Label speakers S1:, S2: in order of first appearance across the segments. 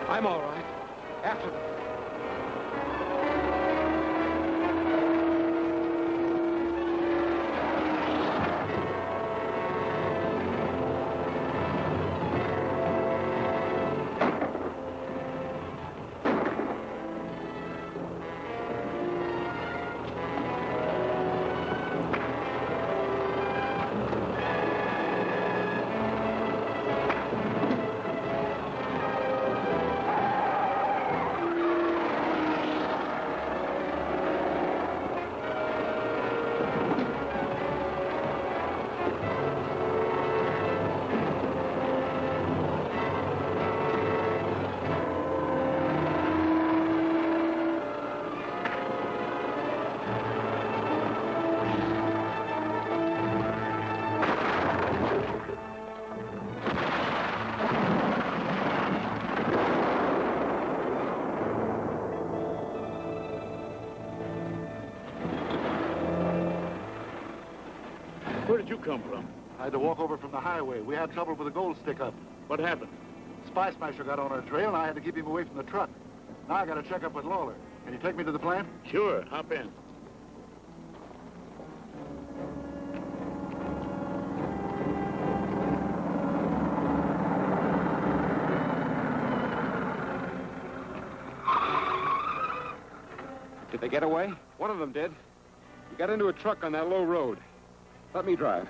S1: I'm all right. After them.
S2: Where did you come from?
S3: I had to walk over from the highway. We had trouble with the gold stick-up.
S2: What happened?
S3: Spy Smasher got on our trail, and I had to keep him away from the truck. Now I got to check up with Lawler. Can you take me to the plant?
S2: Sure. Hop in.
S1: Did they get away? One of them did. He got into a truck on that low road. Let me drive.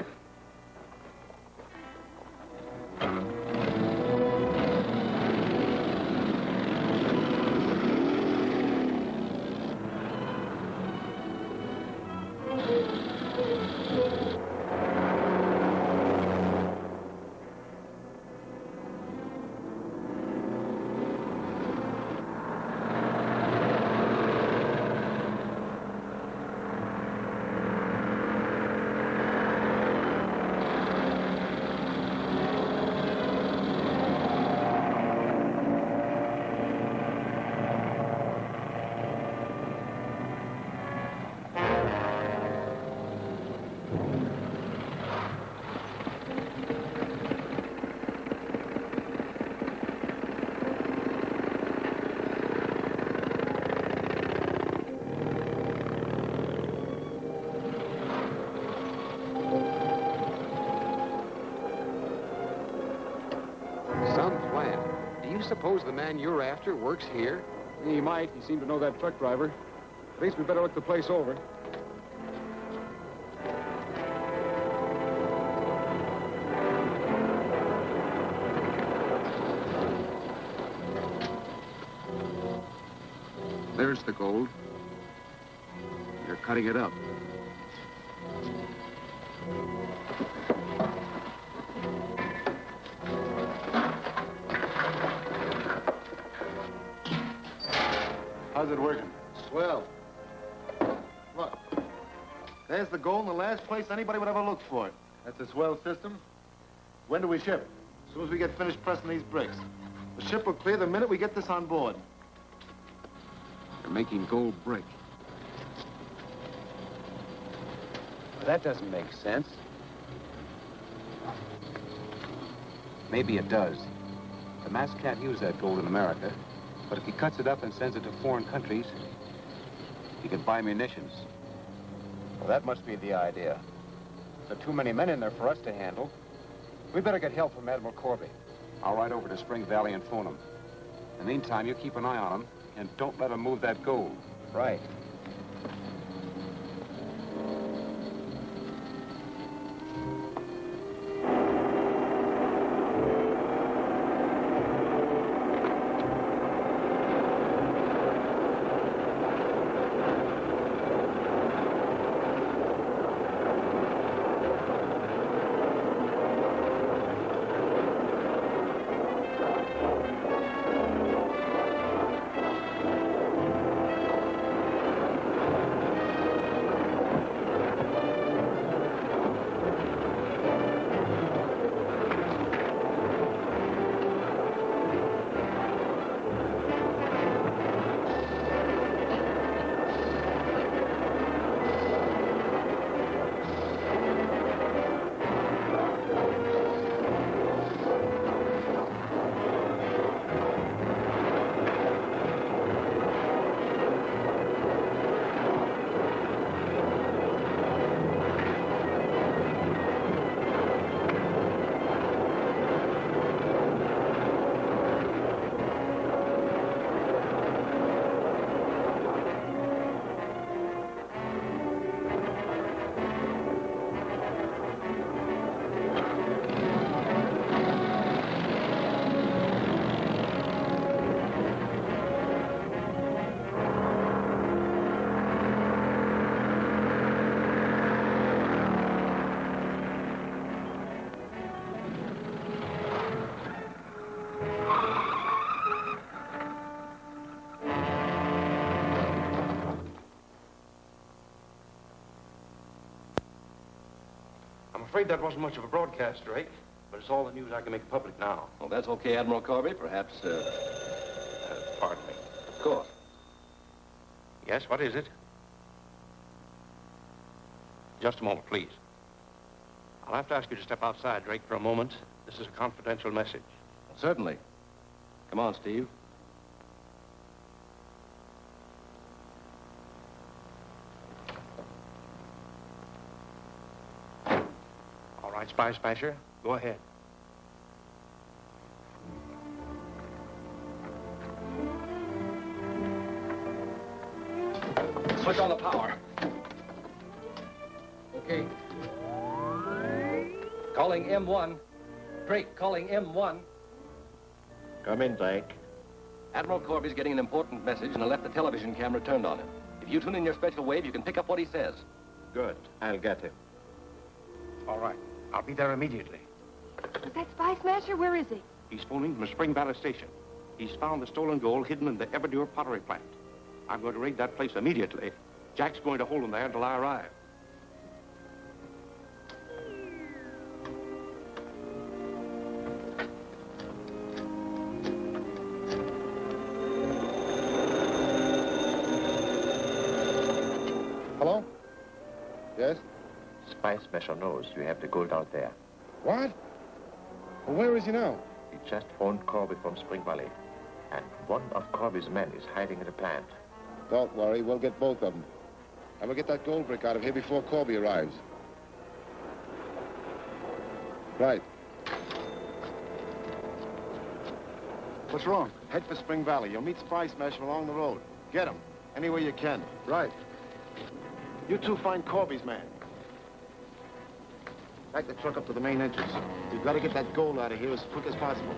S1: Suppose the man you're after works here?
S4: He might. He seemed to know that truck driver. At least we better look the place over.
S1: There's the gold. They're cutting it up.
S3: How's it working?
S1: Swell.
S3: Look, there's the gold in the last place anybody would ever look for it. That's a swell system. When do we ship? As soon as we get finished pressing these bricks. The ship will clear the minute we get this on board.
S1: They're making gold brick. Well, that doesn't make sense. Maybe it does. The mass can't use that gold in America. But if he cuts it up and sends it to foreign countries, he could buy munitions.
S5: Well, that must be the idea. There are too many men in there for us to handle. We better get help from Admiral Corby.
S1: I'll ride over to Spring Valley and phone him. In the meantime, you keep an eye on him, and don't let him move that gold.
S5: Right.
S6: afraid that wasn't much of a broadcast, Drake. But it's all the news I can make public now.
S7: Well, that's okay, Admiral Corby. Perhaps,
S6: Pardon me.
S7: of course.
S6: Yes, what is it? Just a moment, please. I'll have to ask you to step outside, Drake, for a moment. This is a confidential message.
S7: Certainly. Come on, Steve.
S6: All right, Spy Smasher, go ahead.
S7: Switch on the power. Okay. Calling M1. Drake, calling M1.
S6: Come in, Drake.
S7: Admiral Corby's getting an important message, and I left the television camera turned on him. If you tune in your special wave, you can pick up what he says.
S6: Good. I'll get him. All right. I'll be there immediately.
S8: Is that Spy Smasher? Where is he?
S6: He's phoning from the Spring Valley station. He's found the stolen gold hidden in the Everdure pottery plant. I'm going to raid that place immediately. Jack's going to hold him there until I arrive.
S3: Hello? Yes?
S9: Spy Smasher knows you have the gold out there.
S3: What? Well, where is he now?
S9: He just phoned Corby from Spring Valley. And one of Corby's men is hiding in the plant.
S3: Don't worry, we'll get both of them. And we'll get that gold brick out of here before Corby arrives. Right. What's wrong? Head for Spring Valley. You'll meet Spy Smasher along the road. Get him. Any way you can. Right. You two find Corby's man. Back the truck up to the main entrance. We've got to get that gold out of here as quick as possible.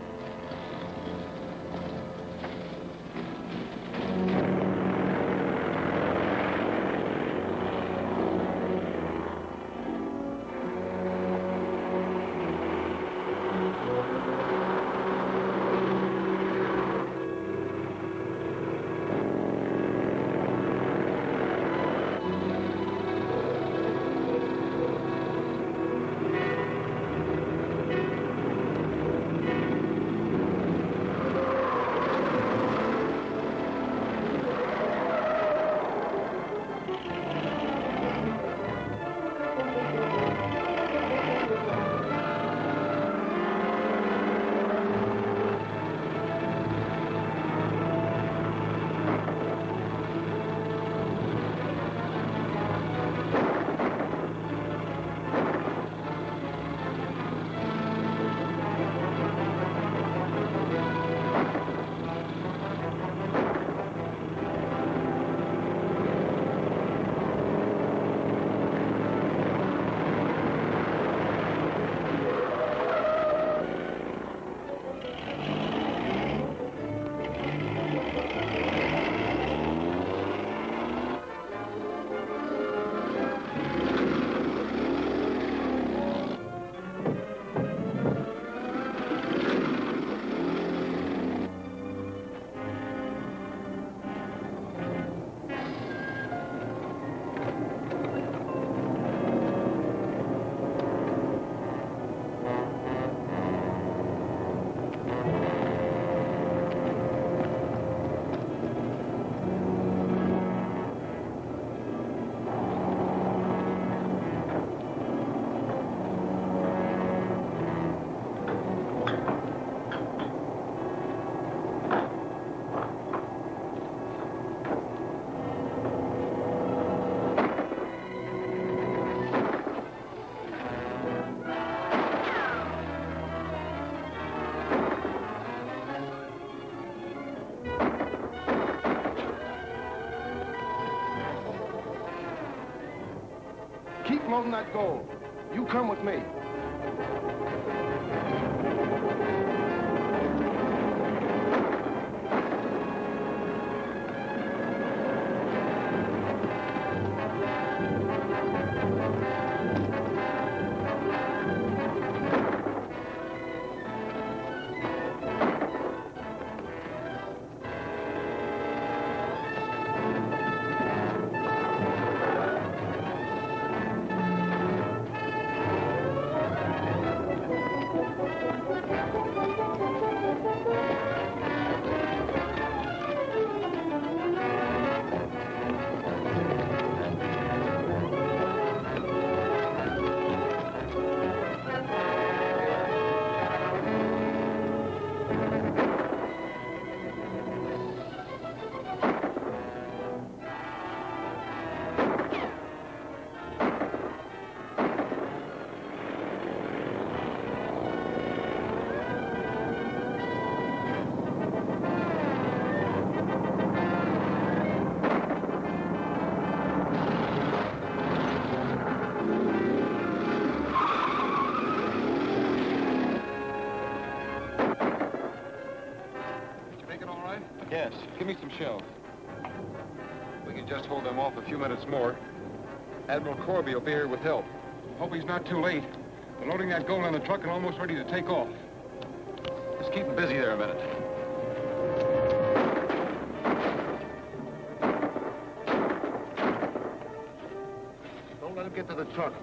S3: Keep loading that gold. You come with me.
S4: Yes, give me some shells. We can just hold them off a few minutes more. Admiral Corby will be here with help. Hope he's not too late. They're loading that gold on the truck and almost ready to take off. Just keep them busy there a minute.
S3: Don't let him get to the truck.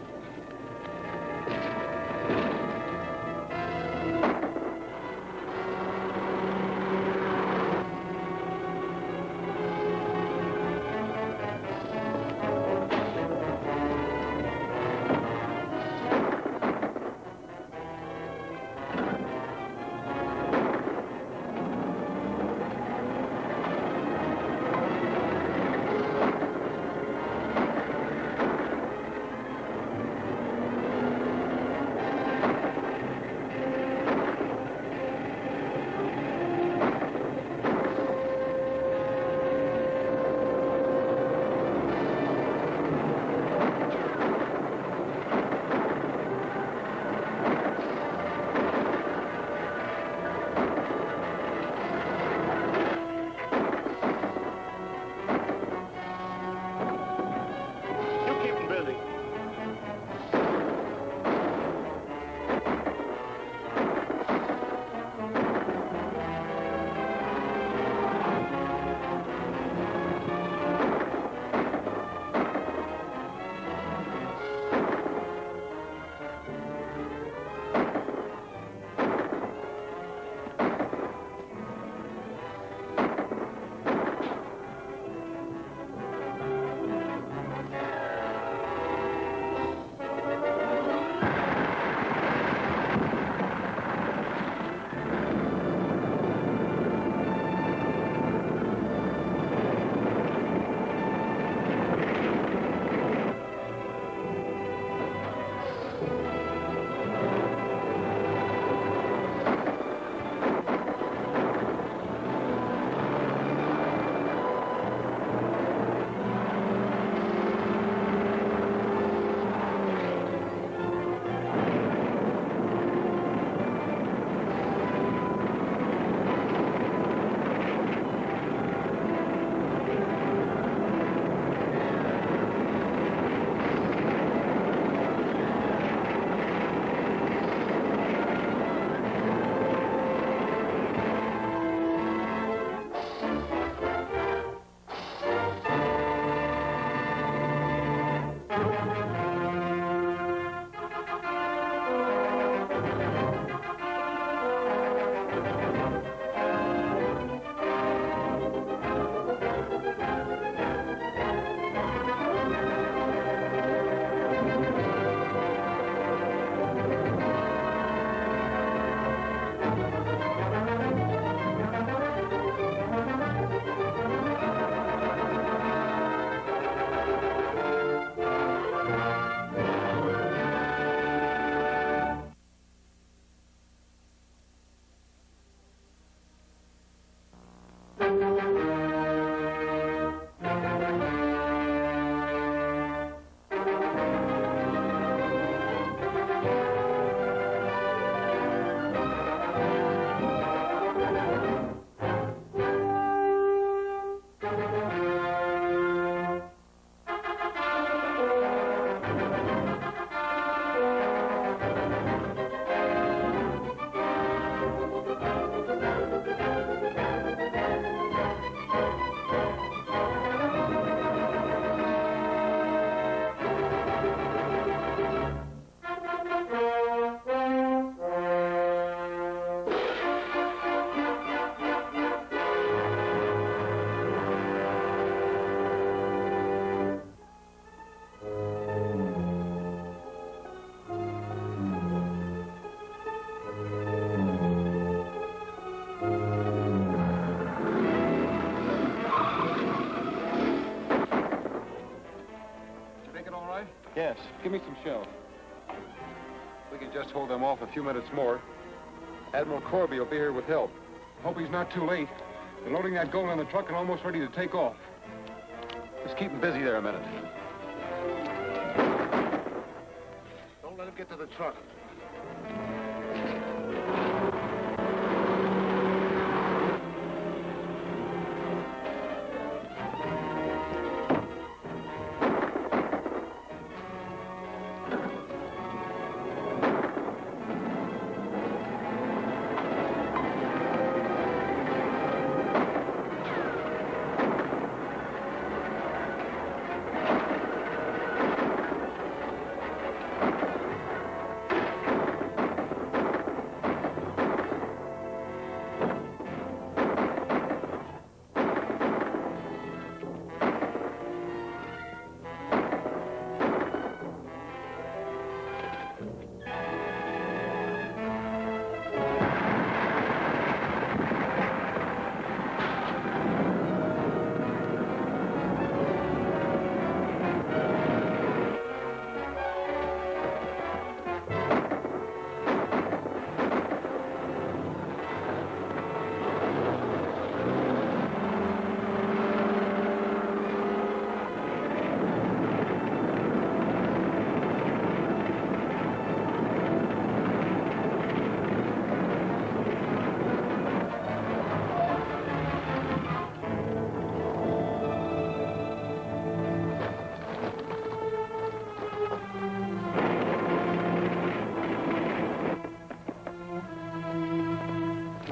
S4: Yes, give me some shells. We can just hold them off a few minutes more. Admiral Corby will be here with help. Hope he's not too late. They're loading that gold on the truck and almost ready to take off. Just keep them busy there a minute.
S3: Don't let him get to the truck.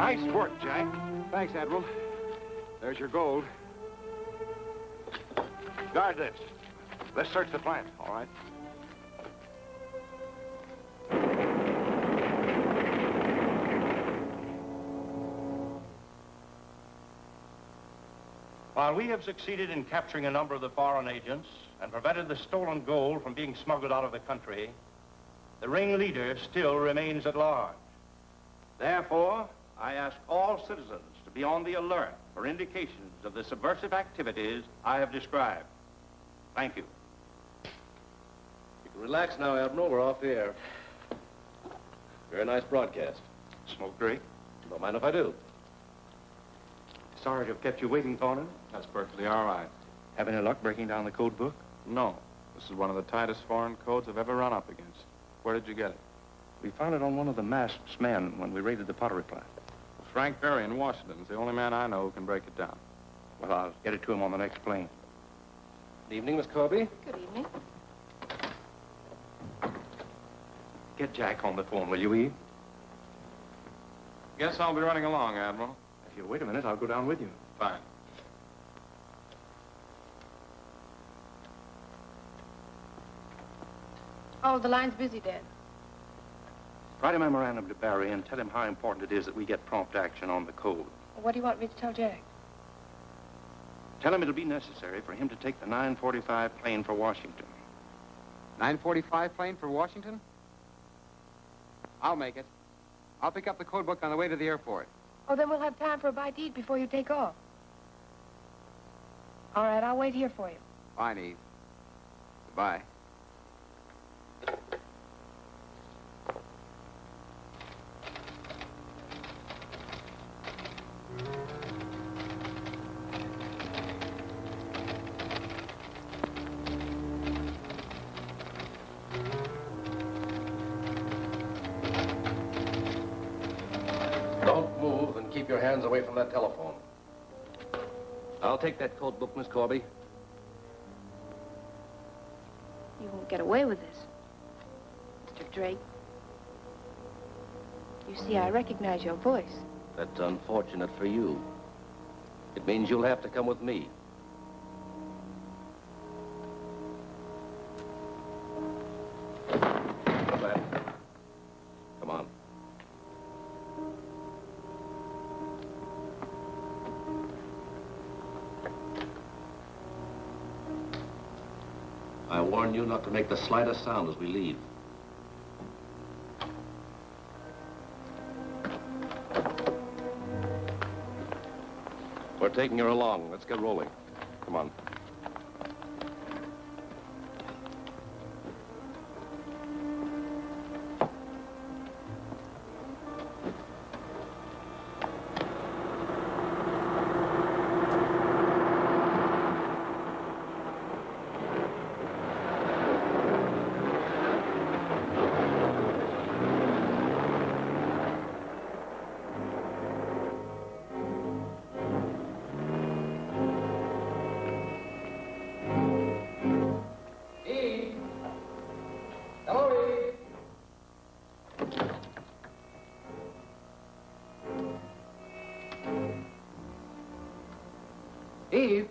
S6: Nice work, Jack.
S5: Thanks, Admiral. There's your gold.
S6: Guard this. Let's search the plant.
S5: All right.
S6: While we have succeeded in capturing a number of the foreign agents and prevented the stolen gold from being smuggled out of the country, the ringleader still remains at large. Therefore, I ask all citizens to be on the alert for indications of the subversive activities I have described. Thank you.
S7: You can relax now, Admiral. We're off the air. Very nice broadcast.
S6: Smoke, Drake?
S7: Don't mind if I do.
S6: Sorry to have kept you waiting, Thornton.
S4: That's perfectly all right.
S6: Have any luck breaking down the code book?
S4: No. This is one of the tightest foreign codes I've ever run up against. Where did you get it?
S6: We found it on one of the masked men when we raided the pottery plant.
S4: Frank Berry in Washington is the only man I know who can break it down.
S6: Well, I'll get it to him on the next plane.
S7: Good evening, Miss Corby.
S8: Good evening.
S6: Get Jack on the phone, will you, Eve?
S4: Guess I'll be running along, Admiral.
S6: If you'll wait a minute, I'll go down with you.
S4: Fine.
S8: Oh, the line's busy, Dad.
S6: Write a memorandum to Barry and tell him how important it is that we get prompt action on the code.
S8: What do you want me to tell Jack?
S6: Tell him it'll be necessary for him to take the 9:45 plane for Washington.
S5: 9:45 plane for Washington? I'll make it. I'll pick up the code book on the way to the airport.
S8: Oh, then we'll have time for a bite to eat before you take off. All right, I'll wait here for you.
S5: Fine, Eve. Goodbye.
S7: Don't move and keep your hands away from that telephone. I'll take that code book, Miss Corby.
S8: You won't get away with this, Mr. Drake. You see, I recognize your voice.
S7: That's unfortunate for you. It means you'll have to come with me. Come on. I warn you not to make the slightest sound as we leave. We're taking her along. Let's get rolling. Come on.
S5: Eve?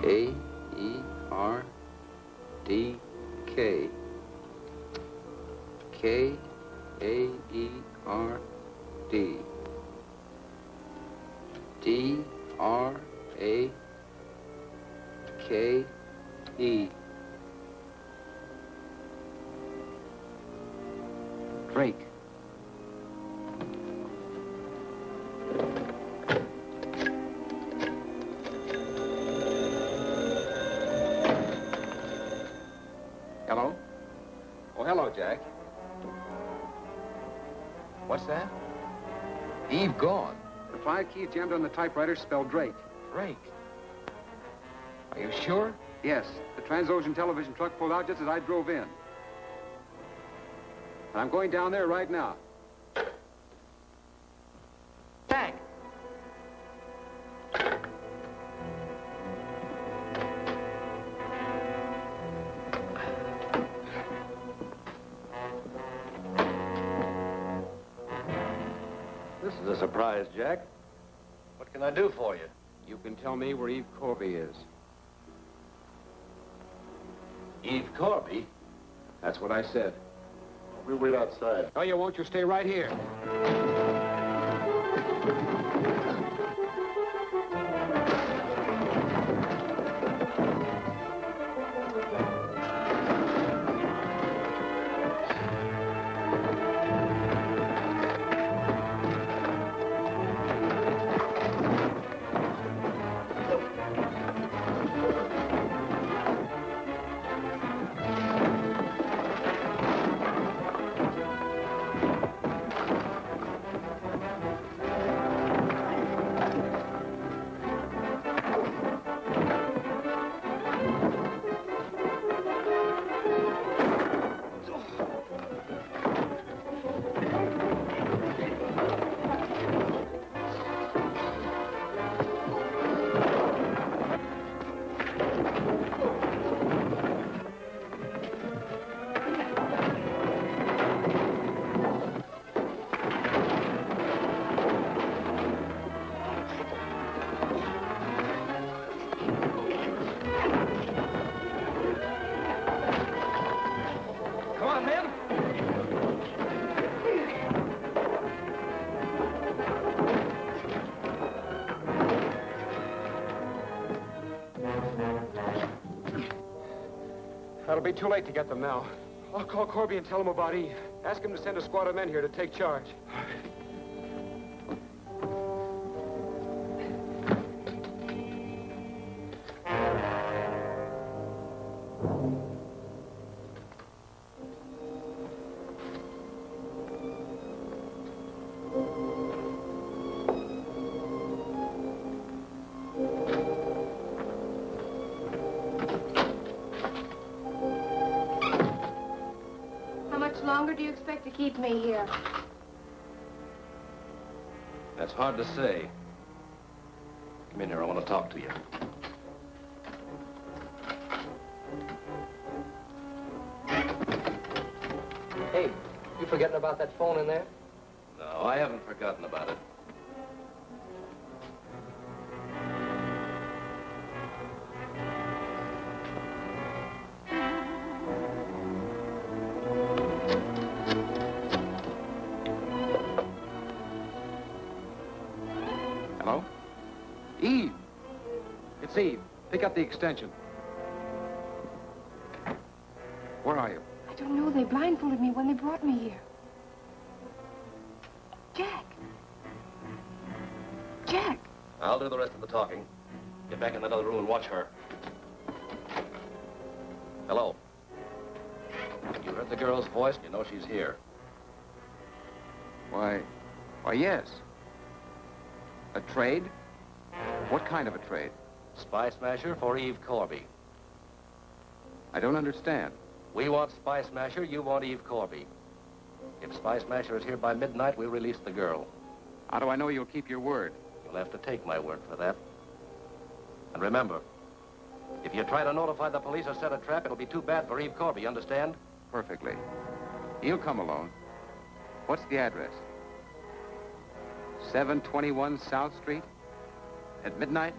S5: A-E-R-D-K. K-A-E-R-D. D-R-A-K-E. Drake. Hello? Oh, hello, Jack.
S1: What's that? Eve gone.
S5: The 5 keys jammed on the typewriter spelled Drake.
S1: Drake. Are you sure?
S5: Yes, the Transocean television truck pulled out just as I drove in. And I'm going down there right now.
S6: Jack!
S7: This is a surprise, Jack. What can I do for you?
S5: You can tell me where Eve Corby is.
S7: Eve Corby?
S5: That's what I said.
S3: We'll wait outside.
S5: No, you won't. You stay right here. It'll be too late to get them now. I'll call Corby and tell him about Eve. Ask him to send a squad of men here to take charge.
S8: Do you expect to keep me here?
S7: That's hard to say. Come in here, I want to talk to you.
S10: Hey, you forgetting about that phone in there?
S7: No, I haven't forgotten about it.
S5: Hello? Eve! It's Eve. Pick up the extension. Where are you?
S8: I don't know. They blindfolded me when they brought me here. Jack! Jack!
S7: I'll do the rest of the talking. Get back in that other room and watch her. Hello? You heard the girl's voice? You know she's here.
S5: Why, yes. A trade? What kind of a trade?
S7: Spy Smasher for Eve Corby.
S5: I don't understand.
S7: We want Spy Smasher, you want Eve Corby. If Spy Smasher is here by midnight, we'll release the girl.
S5: How do I know you'll keep your word?
S7: You'll have to take my word for that. And remember, if you try to notify the police or set a trap, it'll be too bad for Eve Corby, you understand?
S5: Perfectly. He'll come alone. What's the address? 721 South Street? At midnight?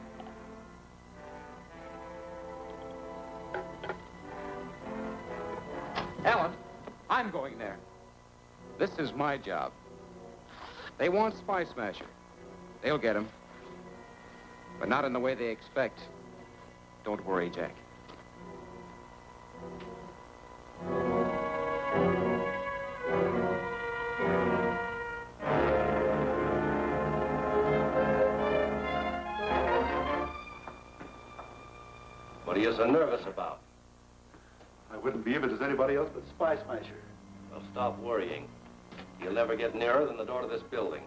S5: Ellen, I'm going there. This is my job. They want Spy Smasher. They'll get him. But not in the way they expect. Don't worry, Jack.
S7: What are you so nervous about?
S3: I wouldn't be if it was anybody else but Spy Smasher.
S7: Well, stop worrying. You'll never get nearer than the door to this building.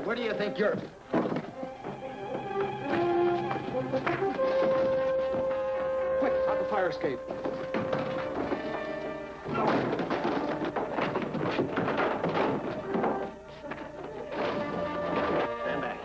S10: Where do you think you're...
S5: Quick, out the fire escape.
S7: Stand back.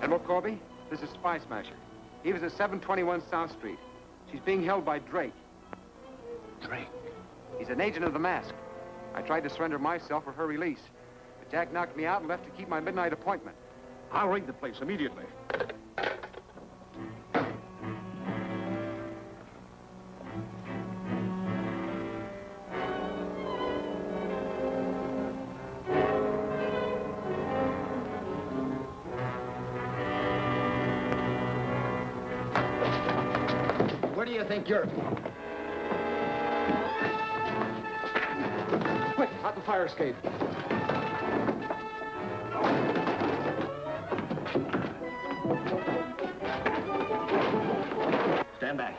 S5: Admiral Corby, this is Spy Smasher. He was at 721 South Street. She's being held by Drake.
S1: Drake?
S5: He's an agent of the Mask. I tried to surrender myself for her release. But Jack knocked me out and left to keep my midnight appointment.
S4: I'll raid the place immediately.
S10: Where do you think you're...
S5: Quick, out the fire escape.
S7: Stand back.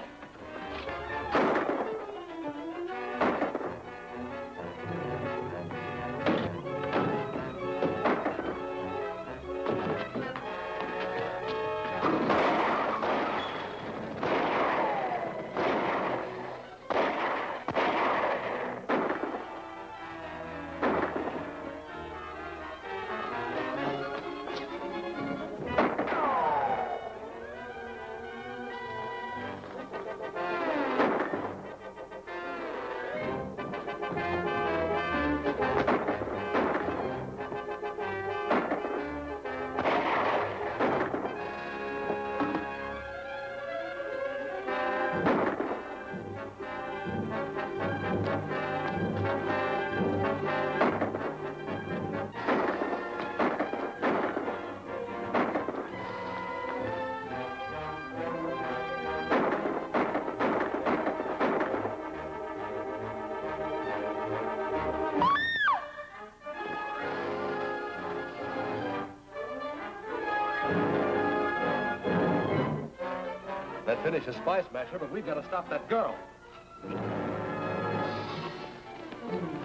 S7: might finish a Spice Smasher, but we've got to stop that girl.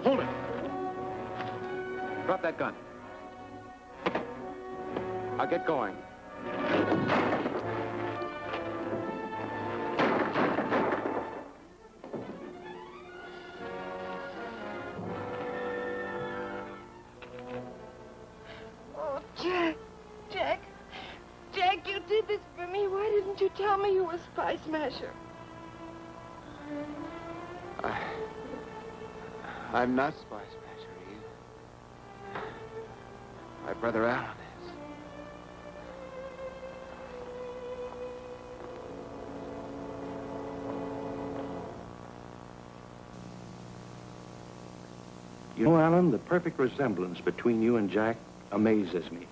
S2: Hold it.
S5: Drop that gun. I'll get going.
S11: Oh, Jack. Jack. Jack, you did this for me. Why didn't you tell me you were Spice Smasher?
S5: I'm not Spice Smasher, Eve. My brother Alan is.
S6: You know, Alan, the perfect resemblance between you and Jack amazes me.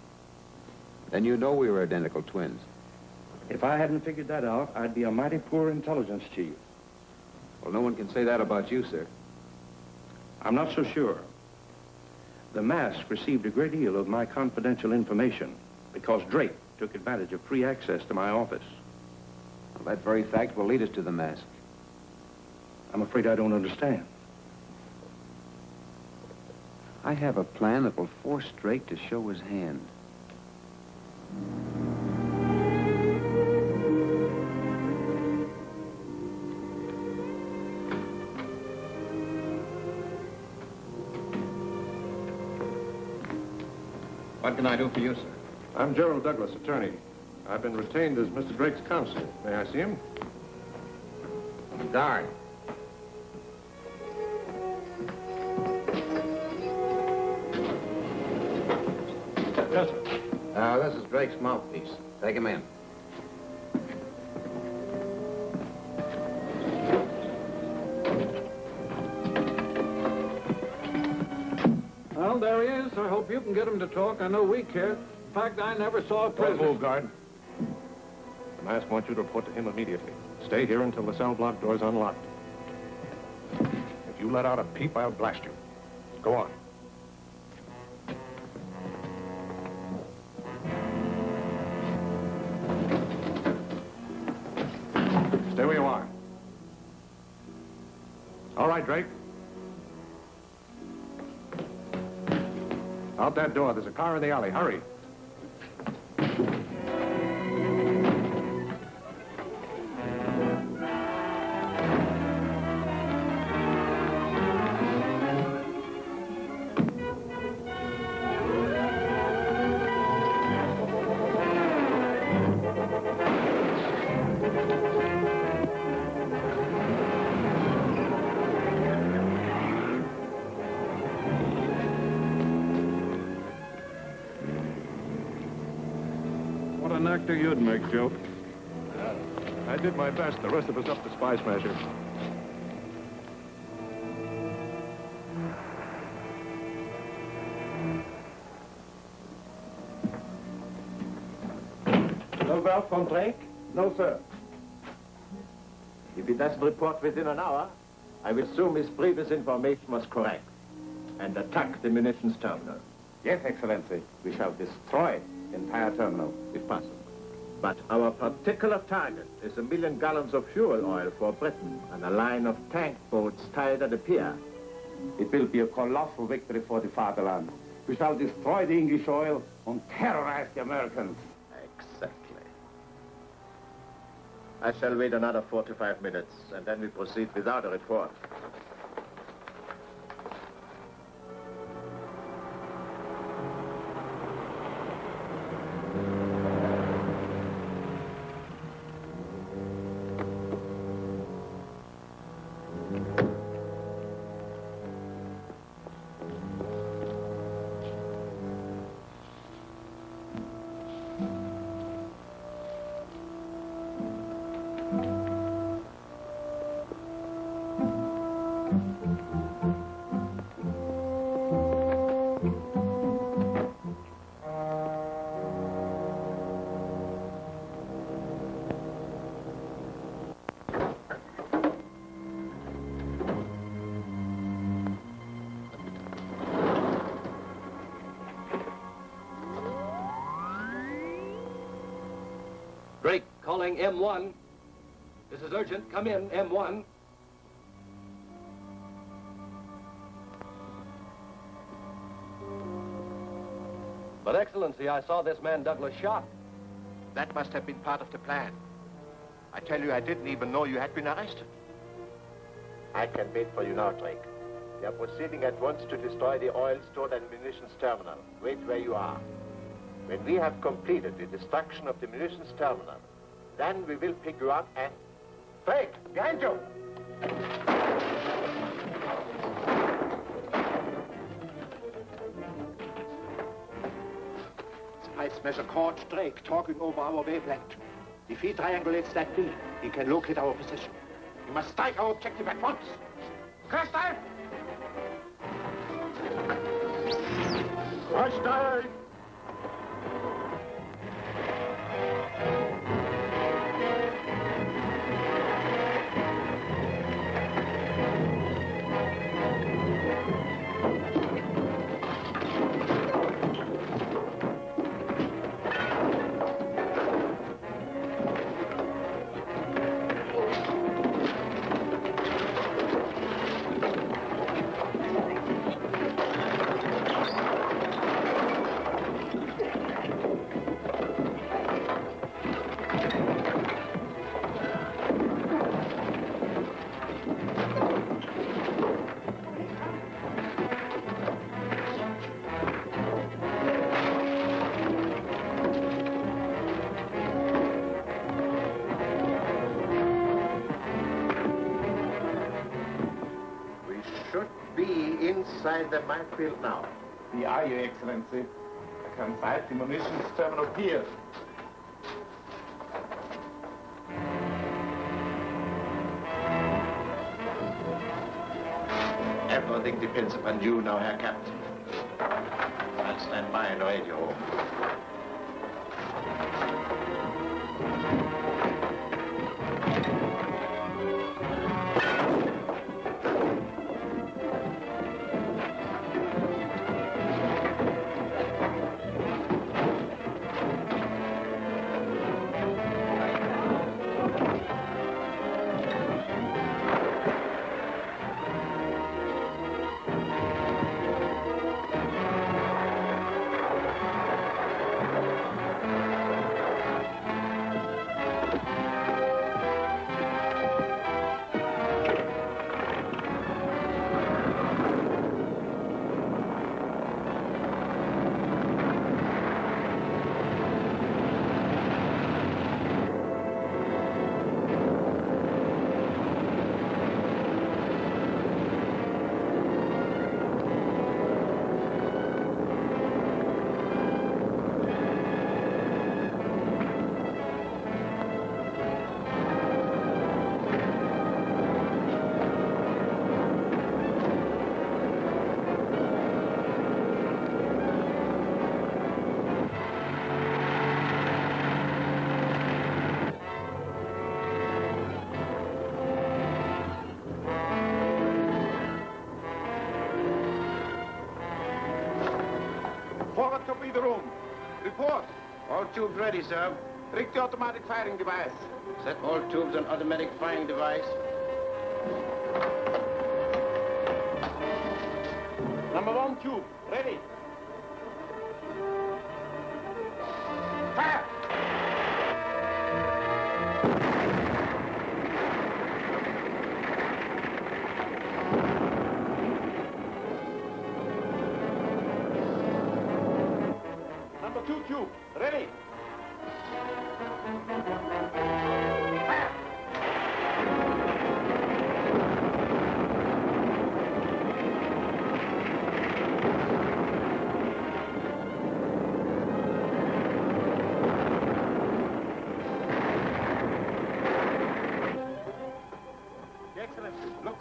S1: Then you know we were identical twins.
S6: If I hadn't figured that out, I'd be a mighty poor intelligence chief.
S1: Well, no one can say that about you, sir.
S6: I'm not so sure. The mask received a great deal of my confidential information because Drake took advantage of free access to my office.
S1: Well, that very fact will lead us to the mask.
S6: I'm afraid I don't understand.
S1: I have a plan that will force Drake to show his hand.
S5: What can I do for you, sir?
S4: I'm Gerald Douglas, attorney. I've been retained as Mr. Drake's counsel. May I see him?
S5: Guard.
S4: Yes, sir.
S5: This is Drake's mouthpiece. Take him in.
S12: Well, there he is. I hope you can get him to talk. I know we care. In fact, I never saw a
S4: Don't
S12: prisoner.
S4: move, guard. The mask wants you to report to him immediately. Stay here until the cell block door's unlocked. If you let out a peep, I'll blast you. Go on. Stay where you are. All right, Drake. Out that door. There's a car in the alley. Hurry.
S12: What an actor you'd make, Joe.
S4: I did my best. The rest of us up to Spice Smasher.
S9: No word from Drake?
S12: No, sir.
S9: If he doesn't report within an hour, I will assume his previous information was correct and attack the munitions terminal.
S5: Yes, Excellency. We shall destroy the entire terminal, if possible.
S9: But our particular target is 1 million gallons of fuel oil for Britain and a line of tank boats tied at the pier.
S5: It will be a colossal victory for the fatherland. We shall destroy the English oil and terrorize the Americans.
S9: Exactly. I shall wait another 45 minutes, and then we proceed without a report.
S7: Drake, calling M1. This is urgent. Come in, M1. But, Excellency, I saw this man Douglas shot.
S10: That must have been part of the plan. I tell you, I didn't even know you had been arrested.
S9: I can wait for you now, Drake. We are proceeding at once to destroy the oil store and munitions terminal. Wait where you are. When we have completed the destruction of the munitions terminal, then we will pick you up and... Drake, behind you!
S10: Spice Smasher caught Drake talking over our wavelength. If he triangulates that bill, he can locate our position. We must strike our objective at once. Crystal!
S9: Crystal! Inside the minefield now.
S3: The are, Your Excellency. I can find the munitions terminal here.
S9: Everything depends upon you now, Herr Captain. I'll stand by and radio.
S3: Forward to the room. Report. All tubes ready, sir. Rig the automatic firing device.
S10: Set all tubes on automatic firing device.
S3: Number 1 tube, ready. Fire! Number 2 tube, ready. Fire! Look.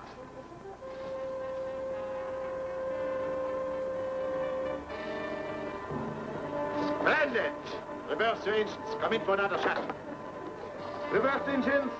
S9: Splendid! Reverse your engines. Come in for another shot.
S3: Reverse engines.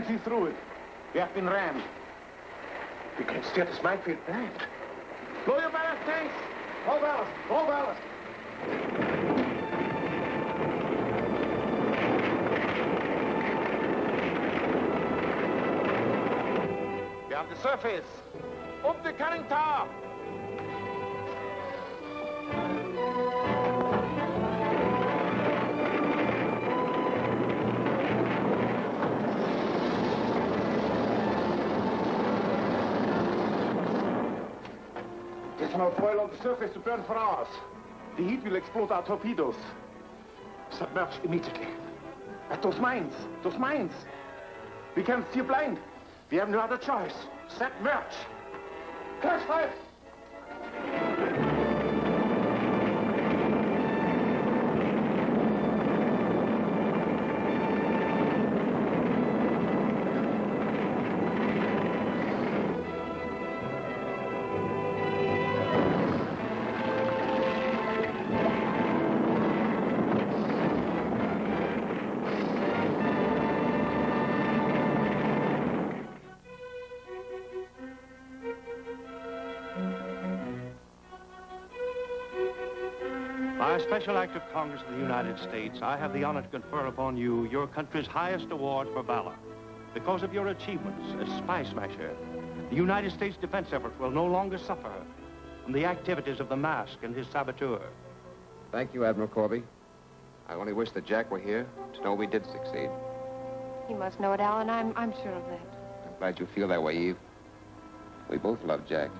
S10: can't see through it. We have been rammed. We can steer this minefield blind. Blow your ballast tanks! Roll ballast! Roll ballast! We have the surface. Up the conning tower! There's enough oil on the surface to burn for hours. The heat will explode our torpedoes. Submerge immediately. At those mines! Those mines! We can't steer blind. We have no other choice. Submerge! Crash fire!
S6: By a special act of Congress of the United States, I have the honor to confer upon you your country's highest award for valor. Because of your achievements as spy smasher, the United States defense effort will no longer suffer from the activities of the Mask and his saboteur.
S5: Thank you, Admiral Corby. I only wish that Jack were here to know we did succeed.
S8: You must know it, Alan. I'm sure of that.
S5: I'm glad you feel that way, Eve. We both love Jack.